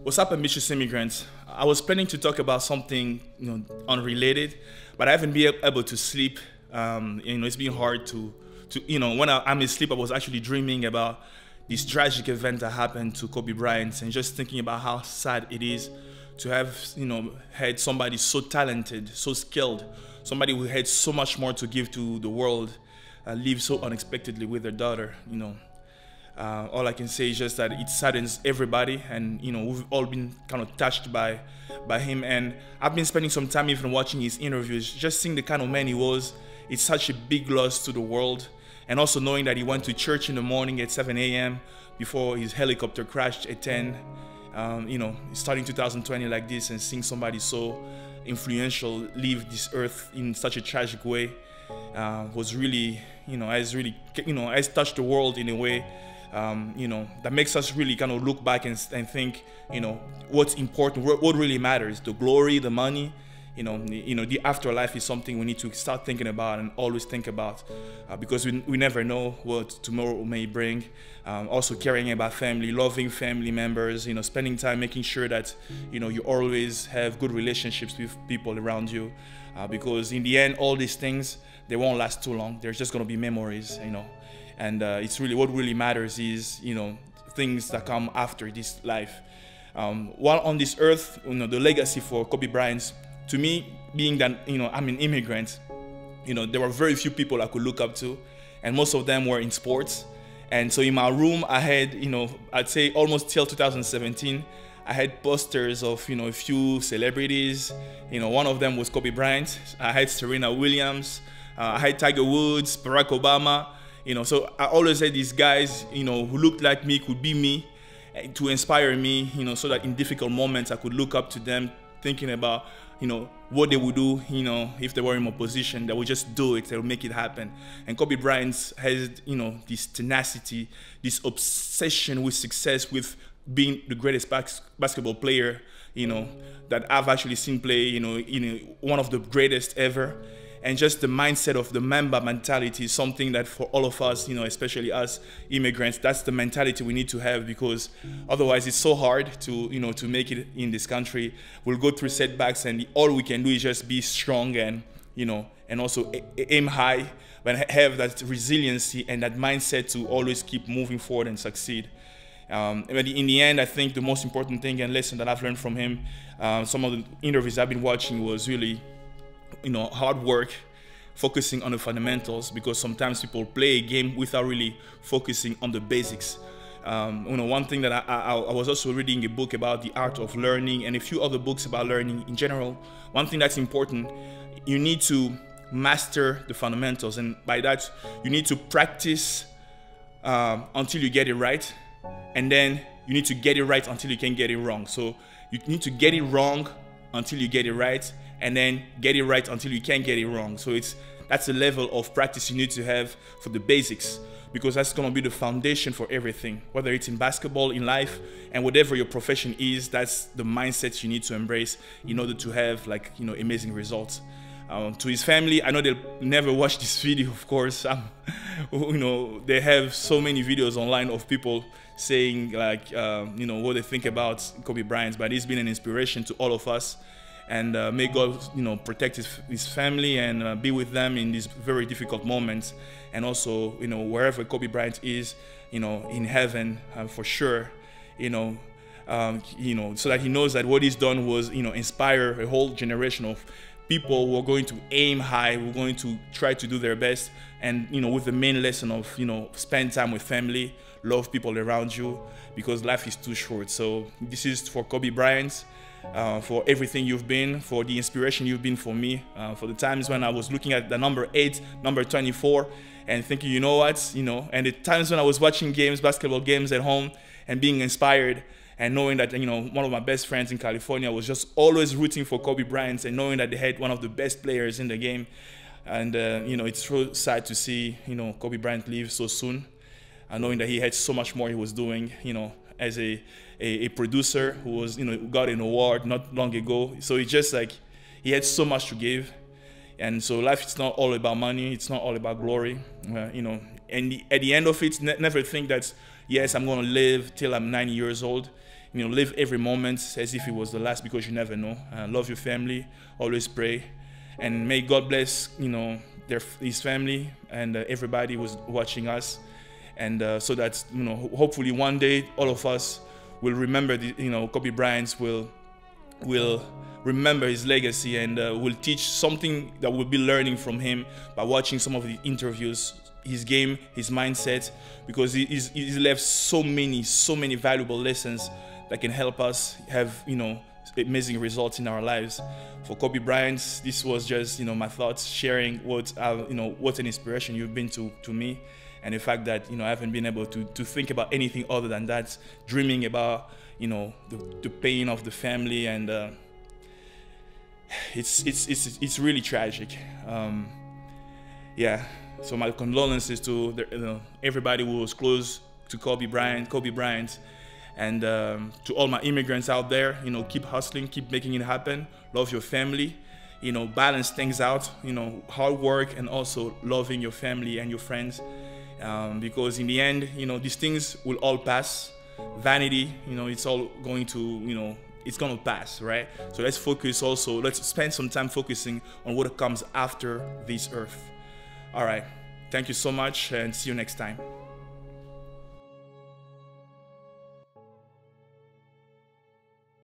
What's up, ambitious immigrants? I was planning to talk about something, unrelated, but I haven't been able to sleep. It's been hard to when I'm asleep, I was actually dreaming about this tragic event that happened to Kobe Bryant, and just thinking about how sad it is to have, had somebody so talented, so skilled, somebody who had so much more to give to the world, leave so unexpectedly with their daughter. All I can say is just that it saddens everybody, and we've all been kind of touched by him. And I've been spending some time even watching his interviews, just seeing the kind of man he was. It's such a big loss to the world, and also knowing that he went to church in the morning at 7 a.m. before his helicopter crashed at 10. Starting 2020 like this, and seeing somebody so influential leave this earth in such a tragic way was really, has touched the world in a way. That makes us really kind of look back and think, what's important, what really matters, the glory, the money, the afterlife is something we need to start thinking about and always think about, because we never know what tomorrow may bring. Also caring about family, loving family members, spending time making sure that, you always have good relationships with people around you, because in the end, all these things, they won't last too long. There's just going to be memories, and it's really what really matters is things that come after this life. While on this earth, the legacy for Kobe Bryant, to me, being that I'm an immigrant, there were very few people I could look up to, and most of them were in sports. And so in my room, I had, I'd say almost till 2017, I had posters of a few celebrities. One of them was Kobe Bryant. I had Serena Williams. I had Tiger Woods, Barack Obama. So I always had these guys, who looked like me, could be me, to inspire me, so that in difficult moments I could look up to them, thinking about, what they would do, if they were in my position. They would just do it, they would make it happen. And Kobe Bryant has, this tenacity, this obsession with success, with being the greatest basketball player, that I've actually seen play, one of the greatest ever. And just the mindset of the Mamba mentality is something that for all of us, especially us immigrants, that's the mentality we need to have, because otherwise it's so hard to, to make it in this country. We'll go through setbacks, and all we can do is just be strong and, and also aim high, but have that resiliency and that mindset to always keep moving forward and succeed. But in the end, I think the most important thing and lesson that I've learned from him, some of the interviews I've been watching, was really, hard work, focusing on the fundamentals, because sometimes people play a game without really focusing on the basics. One thing that I was also reading a book about the art of learning, and a few other books about learning in general. One thing that's important, you need to master the fundamentals, and by that you need to practice until you get it right, and then you need to get it right until you can get it wrong. So you need to get it wrong until you get it right, and then get it right until you can't get it wrong. So that's the level of practice you need to have for the basics, because that's going to be the foundation for everything, whether it's in basketball, in life, and whatever your profession is. That's the mindset you need to embrace in order to have amazing results. To his family, I know they'll never watch this video, of course. They have so many videos online of people saying what they think about Kobe Bryant, but he's been an inspiration to all of us. And may God, protect his family and be with them in these very difficult moments. And also, wherever Kobe Bryant is, in heaven, for sure, so that he knows that what he's done was, inspire a whole generation of people who are going to aim high, who are going to try to do their best. And, with the main lesson of, spend time with family, love people around you, because life is too short. So this is for Kobe Bryant. For everything you've been, for the inspiration you've been for me, for the times when I was looking at the number 8, number 24, and thinking, and the times when I was watching games, basketball games at home, and being inspired, and knowing that, one of my best friends in California was just always rooting for Kobe Bryant, and knowing that they had one of the best players in the game. And, it's so sad to see, Kobe Bryant leave so soon, knowing that he had so much more he was doing, as a producer who was, got an award not long ago. So it's just like he had so much to give. And so life is not all about money. It's not all about glory, and at the end of it, never think that, yes, I'm going to live till I'm 90 years old. live every moment as if it was the last, because you never know. Love your family, always pray, and may God bless, his family and everybody who's watching us, and so that, hopefully one day all of us will remember Kobe Bryant will remember his legacy, and will teach something that we'll be learning from him by watching some of the interviews, his game, his mindset, because he's left so many valuable lessons that can help us have amazing results in our lives. For Kobe Bryant, this was just my thoughts, sharing what an inspiration you've been to me, and the fact that I haven't been able to think about anything other than that, dreaming about the pain of the family, and it's really tragic. Yeah, so my condolences to everybody who was close to Kobe Bryant, and to all my immigrants out there, keep hustling, keep making it happen, love your family, balance things out, hard work and also loving your family and your friends, because in the end, these things will all pass. Vanity, it's all going to, it's going to pass, right? So let's focus also, let's spend some time focusing on what comes after this earth. All right, thank you so much, and see you next time.